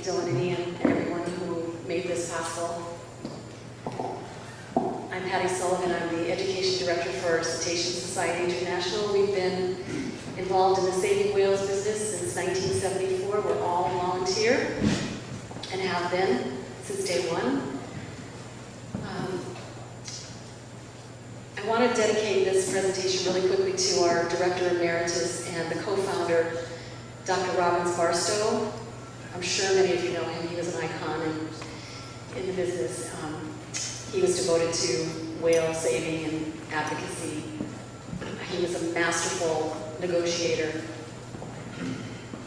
Dylan and Ian and everyone who made this possible. I'm Patricia Sullivan. I'm the Education Director for Cetacean Society International. We've been involved in the saving whales business since 1974. We're all volunteer and have been since day one. I want to dedicate this presentation really quickly to our Director Emeritus and the co-founder, Dr. Robbins Barstow. I'm sure many of you know him. He was an icon in the business. He was devoted to whale saving and advocacy. He was a masterful negotiator.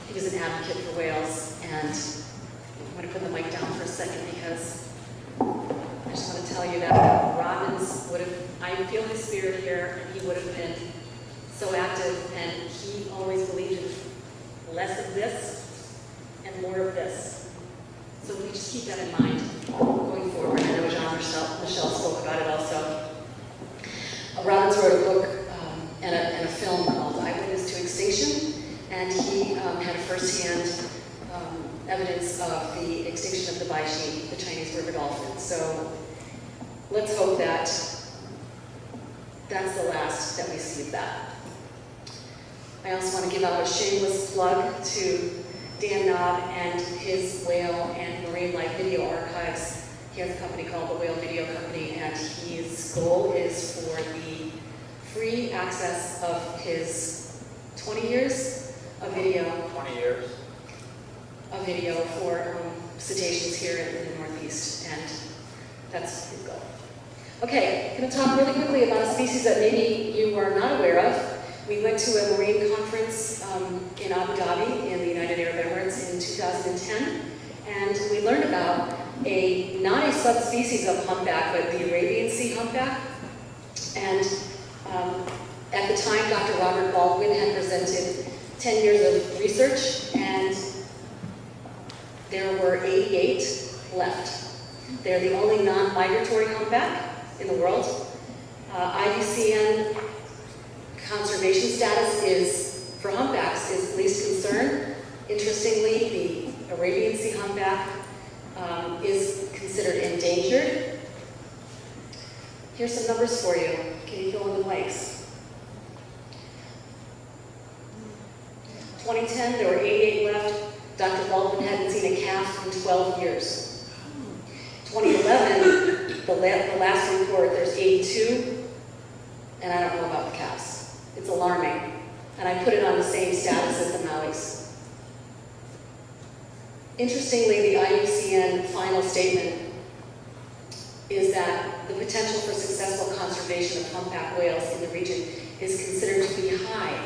He was an advocate for whales. And I'm going to put the mic down for a second because I just want to tell you that Robbins would have, I feel his spirit here, and he would have been so active, and he always believed in less of this and more of this. So we just keep that in mind going forward. I know Michelle spoke about it also. Robbins wrote a book and a film called Eyewitness to Extinction, and he had firsthand evidence of the extinction of the Baishi, the Chinese river dolphin. So let's hope that that's the last that we see of that. I also want to give out a shameless plug to Dan Knob and his whale and marine life video archives. He has a company called the Whale Video Company, and his goal is for the free access of his 20 years of video. 20 years. Of video for cetaceans here in the Northeast, and that's his goal. Okay, I'm going to talk really quickly about a species that maybe you are not aware of. We went to a marine conference in Abu Dhabi in the United Arab Emirates in 2010, and we learned about not a subspecies of humpback, but the Arabian Sea humpback. And at the time, Dr. Robert Baldwin had presented 10 years of research, and there were 88 left. They're the only non-migratory humpback in the world. IUCN conservation status is, for humpbacks, is least concern. Interestingly, the Arabian Sea humpback is considered endangered. Here's some numbers for you. Can you fill in the blanks? 2010, there were 88 left. Dr. Baldwin hadn't seen a calf in 12 years. 2011, the last report, there's 82, and I don't know about the calves. It's alarming. And I put it on the same status as the Mauis. Interestingly, the IUCN final statement is that the potential for successful conservation of humpback whales in the region is considered to be high,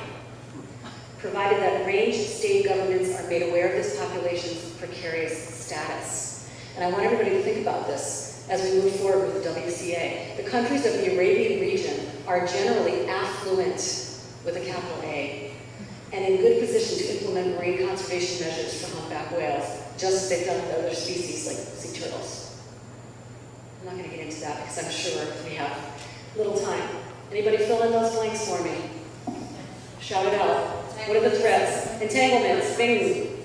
provided that range state governments are made aware of this population's precarious status. And I want everybody to think about this as we move forward with the WCA. The countries of the Arabian region are generally affluent, with a capital A, and in good position to implement marine conservation measures for humpback whales, just as they've done with other species like sea turtles. I'm not going to get into that because I'm sure we have little time. Anybody fill in those blanks for me? Shout it out. What are the threats? Entanglements, bing.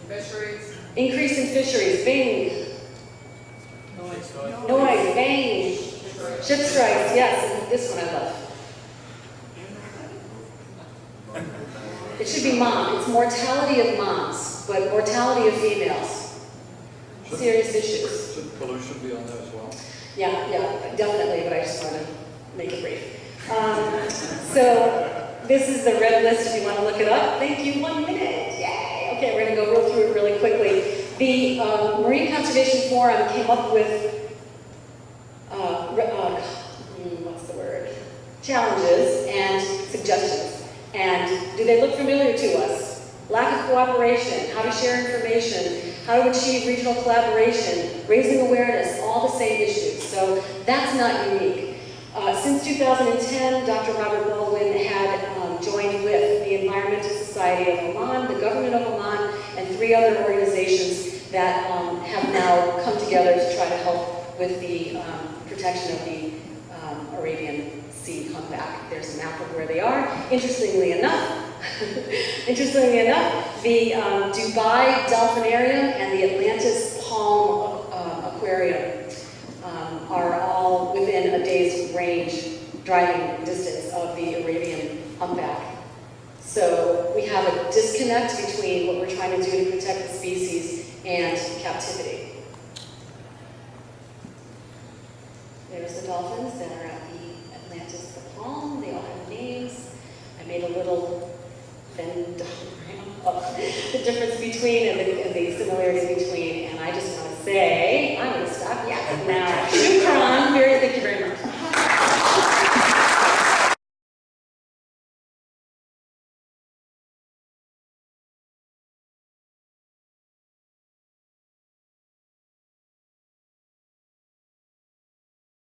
Fisheries. Increase in fisheries, bing. Noise, bang. Ship strikes, yes, and this one I love. It should be mom. It's mortality of moms, but mortality of females. Serious issues. Should pollution be on that as well? Yeah, definitely, but I just want to make it brief. So this is the red list if you want to look it up. Thank you, 1 minute. Yay! Okay, we're going to go through it really quickly. The Marine Conservation Forum came up with challenges and suggestions. And do they look familiar to us? Lack of cooperation, how to share information, how to achieve regional collaboration, raising awareness, all the same issues. So that's not unique. Since 2010, Dr. Robert Baldwin had joined with the Environmental Society of Oman, the government of Oman, and 3 other organizations that have now come together to try to help with the protection of the Arabian Sea humpback. There's a map of where they are. Interestingly enough, Interestingly enough, the Dubai Dolphinarium and the Atlantis Palm Aquarium are all within a day's range, driving distance of the Arabian humpback. So we have a disconnect between what we're trying to do to protect the species and captivity. There's the dolphins that are